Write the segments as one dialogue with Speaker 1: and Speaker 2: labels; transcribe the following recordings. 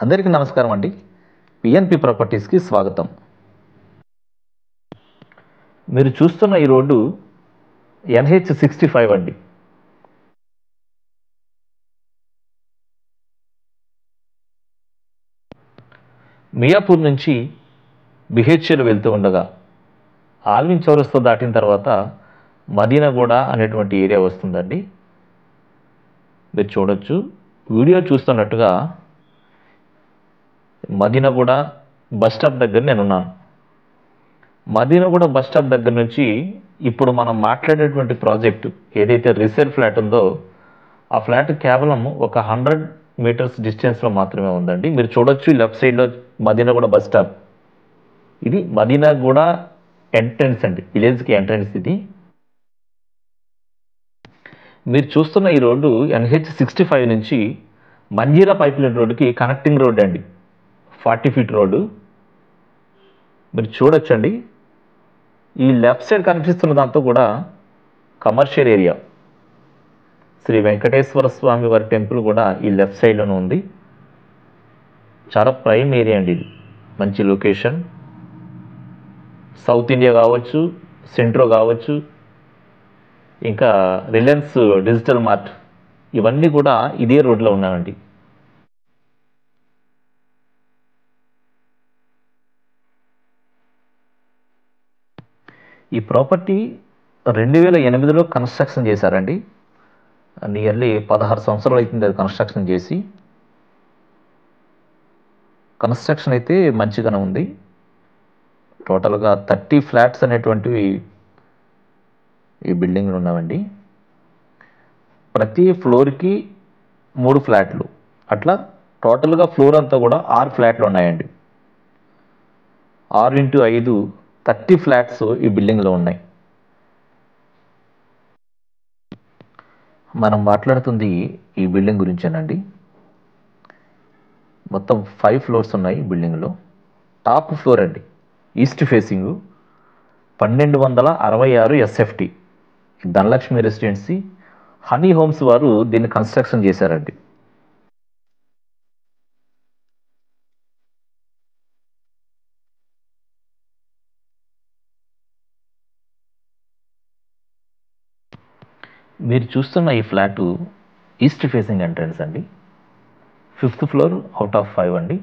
Speaker 1: అందరికీ నమస్కారం అండి. పిఎన్పి ప్రాపర్టీస్కి స్వాగతం. మీరు చూస్తున్న ఈ రోడ్డు NH65 అండి. మియాపూర్ నుంచి బిహెచ్ఎల్ వెళ్తూ ఉండగా ఆల్విన్ చౌరస్తా దాటిన తర్వాత మదీనాగూడ అనేటువంటి ఏరియా వస్తుందండి. మీరు చూడొచ్చు, వీడియో చూస్తున్నట్టుగా మదీనాగూడ బస్ స్టాప్ దగ్గర నేనున్నాను. మదీనాగూడ బస్ స్టాప్ దగ్గర నుంచి ఇప్పుడు మనం మాట్లాడేటువంటి ప్రాజెక్టు ఏదైతే రీసేల్ ఫ్లాట్ ఉందో ఆ ఫ్లాట్ కేవలం ఒక 100 మీటర్స్ డిస్టెన్స్లో మాత్రమే ఉందండి. మీరు చూడొచ్చు లెఫ్ట్ సైడ్లో మదీనాగూడ బస్ స్టాప్. ఇది మదీనాగూడ ఎంట్రన్స్ అండి, విలేజ్కి ఎంట్రన్స్ ఇది. మీరు చూస్తున్న ఈ రోడ్డు NH65 నుంచి మంజీరా పైప్లైన్ రోడ్డుకి కనెక్టింగ్ రోడ్ అండి. 40 ఫీట్ రోడ్డు. మీరు చూడొచ్చండి, ఈ లెఫ్ట్ సైడ్ కనిపిస్తున్న దాంతో కూడా కమర్షియల్ ఏరియా. శ్రీ వెంకటేశ్వర స్వామి వారి టెంపుల్ కూడా ఈ లెఫ్ట్ సైడ్లోనే ఉంది. చాలా ప్రైమ్ ఏరియా అండి ఇది. మంచి లొకేషన్. సౌత్ ఇండియా కావచ్చు, సెంట్రో కావచ్చు, ఇంకా రిలయన్స్ డిజిటల్ మార్ట్, ఇవన్నీ కూడా ఇదే రోడ్లో ఉన్నాయండి. ఈ ప్రాపర్టీ 2008లో కన్స్ట్రక్షన్ చేశారండి. నియర్లీ 16 సంవత్సరాలు అవుతుంది అది కన్స్ట్రక్షన్ చేసి. కన్స్ట్రక్షన్ అయితే మంచిగానే ఉంది. టోటల్గా 30 ఫ్లాట్స్ అనేటువంటివి ఈ బిల్డింగ్లో ఉన్నామండి. ప్రతి ఫ్లోర్కి 3 ఫ్లాట్లు, అట్లా టోటల్గా ఫ్లోర్ అంతా కూడా 6 ఫ్లాట్లు ఉన్నాయండి. 6 × 5 30 ఫ్లాట్స్ ఈ బిల్డింగ్లో ఉన్నాయి. మనం మాట్లాడుతుంది ఈ బిల్డింగ్ గురించేనండి. మొత్తం 5 ఫ్లోర్స్ ఉన్నాయి ఈ బిల్డింగ్లో. టాప్ ఫ్లోర్ అండి, east facing, 1266 SFT Dhanalakshmi residency honey homes వారు దీన్ని కన్స్ట్రక్షన్ చేశారండి. మీరు చూస్తున్న ఈ ఫ్లాటు ఈస్ట్ ఫేసింగ్ ఎంట్రన్స్ అండి. 5th ఫ్లోర్ అవుట్ ఆఫ్ 5 అండి.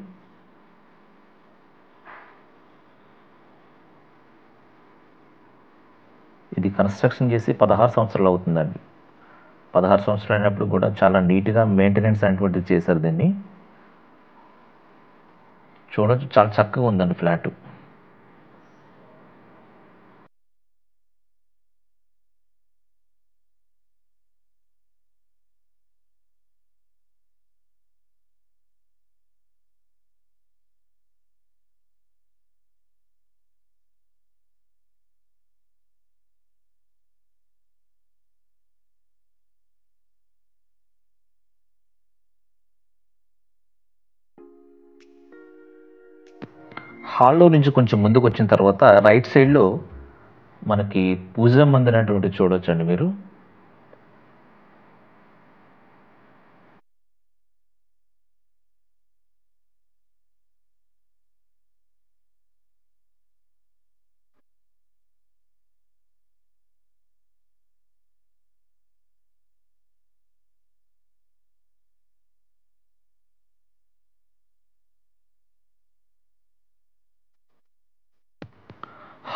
Speaker 1: ఇది కన్స్ట్రక్షన్ చేసి 16 సంవత్సరాలు అవుతుందండి. 16 సంవత్సరాలు అయినప్పుడు కూడా చాలా నీట్గా మెయింటెనెన్స్ అనేటువంటిది చేశారు దీన్ని. చూడొచ్చు, చాలా చక్కగా ఉందండి ఫ్లాటు. హాల్లో నుంచి కొంచెం ముందుకు వచ్చిన తర్వాత రైట్ సైడ్లో మనకి పూజా మందిరం అనేటువంటి చూడొచ్చండి మీరు.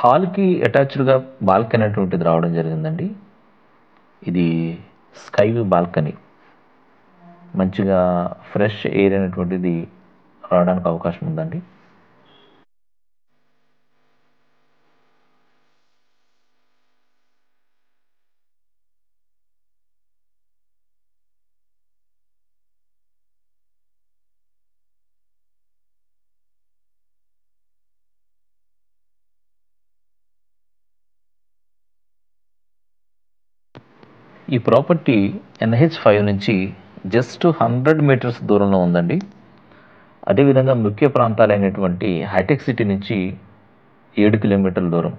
Speaker 1: హాల్కి అటాచ్డ్గా బాల్కనీ అనేటువంటిది రావడం జరిగిందండి. ఇది స్కై వ్యూ బాల్కనీ. మంచిగా ఫ్రెష్ ఎయిర్ అనేటువంటిది రావడానికి అవకాశం ఉందండి. ఈ ప్రాపర్టీ NH5 నుంచి జస్ట్ 100 మీటర్స్ దూరంలో ఉందండి. అదేవిధంగా ముఖ్య ప్రాంతాలైనటువంటి హైటెక్ సిటీ నుంచి 7 కిలోమీటర్ల దూరం,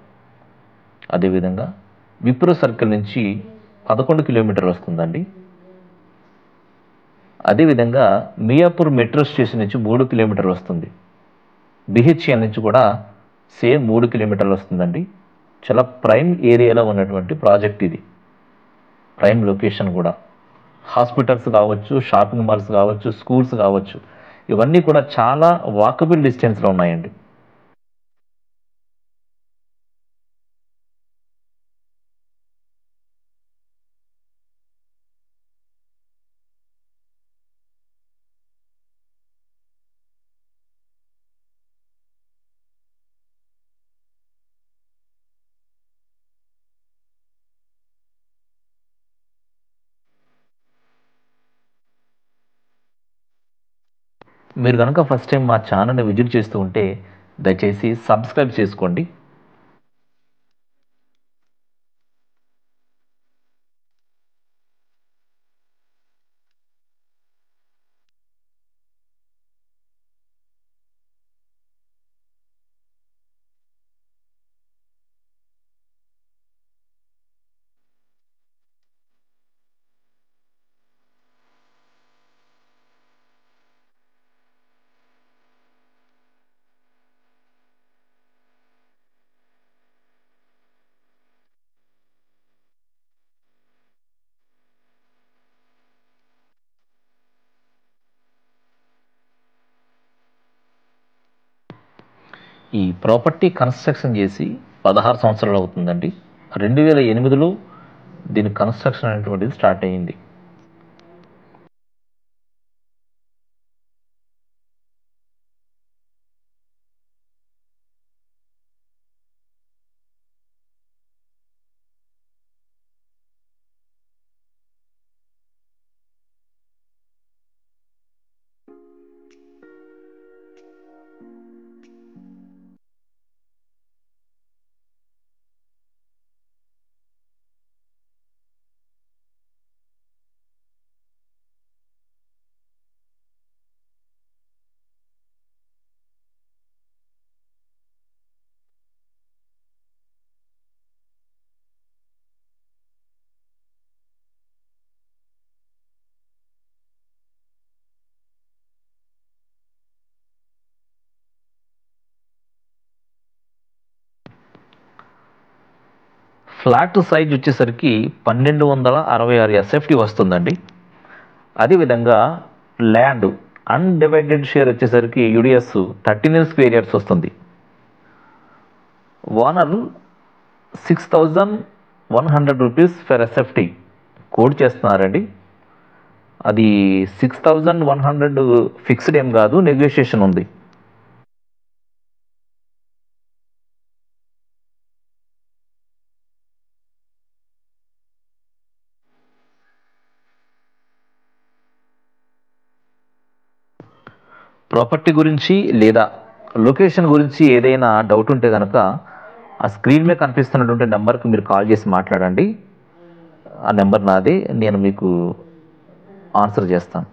Speaker 1: అదేవిధంగా విప్రో సర్కిల్ నుంచి 11 కిలోమీటర్లు వస్తుందండి. అదేవిధంగా మియాపూర్ మెట్రో స్టేషన్ నుంచి 3 కిలోమీటర్లు వస్తుంది. బిహెచ్ఎల్ నుంచి కూడా సేమ్ 3 కిలోమీటర్లు వస్తుందండి. చాలా ప్రైమ్ ఏరియాలో ఉన్నటువంటి ప్రాజెక్ట్ ఇది. ప్రైమ్ లొకేషన్ కూడా. హాస్పిటల్స్ కావచ్చు, షాపింగ్ మాల్స్ కావచ్చు, స్కూల్స్ కావచ్చు, ఇవన్నీ కూడా చాలా వాకబుల్ డిస్టెన్స్లో ఉన్నాయండి. మీరు కనుక ఫస్ట్ టైం మా ఛానల్ని విజిట్ చేస్తూ ఉంటే దయచేసి సబ్స్క్రైబ్ చేసుకోండి. ఈ ప్రాపర్టీ కన్స్ట్రక్షన్ చేసి 16 సంవత్సరాలు అవుతుందండి. 2008లో దీని కన్స్ట్రక్షన్ అనేటువంటిది స్టార్ట్ అయ్యింది. ఫ్లాట్ సైజ్ వచ్చేసరికి 1266 ఎస్ఎఫ్టీ వస్తుందండి. అదేవిధంగా ల్యాండ్ అన్డివైడెడ్ షేర్ వచ్చేసరికి యూడిఎస్ 39 స్క్వేర్ ఇయర్స్ వస్తుంది. Owner 6100 rupees for SFT code చేస్తున్నారండి. అది 6100 ఫిక్స్డ్ ఏం కాదు, నెగోషియేషన్ ఉంది. ప్రాపర్టీ గురించి లేదా లొకేషన్ గురించి ఏదైనా డౌట్ ఉంటే కనుక ఆ స్క్రీన్ మీద కనిపిస్తున్నటువంటి నెంబర్కి మీరు కాల్ చేసి మాట్లాడండి. ఆ నెంబర్ నాది, నేను మీకు ఆన్సర్ చేస్తాను.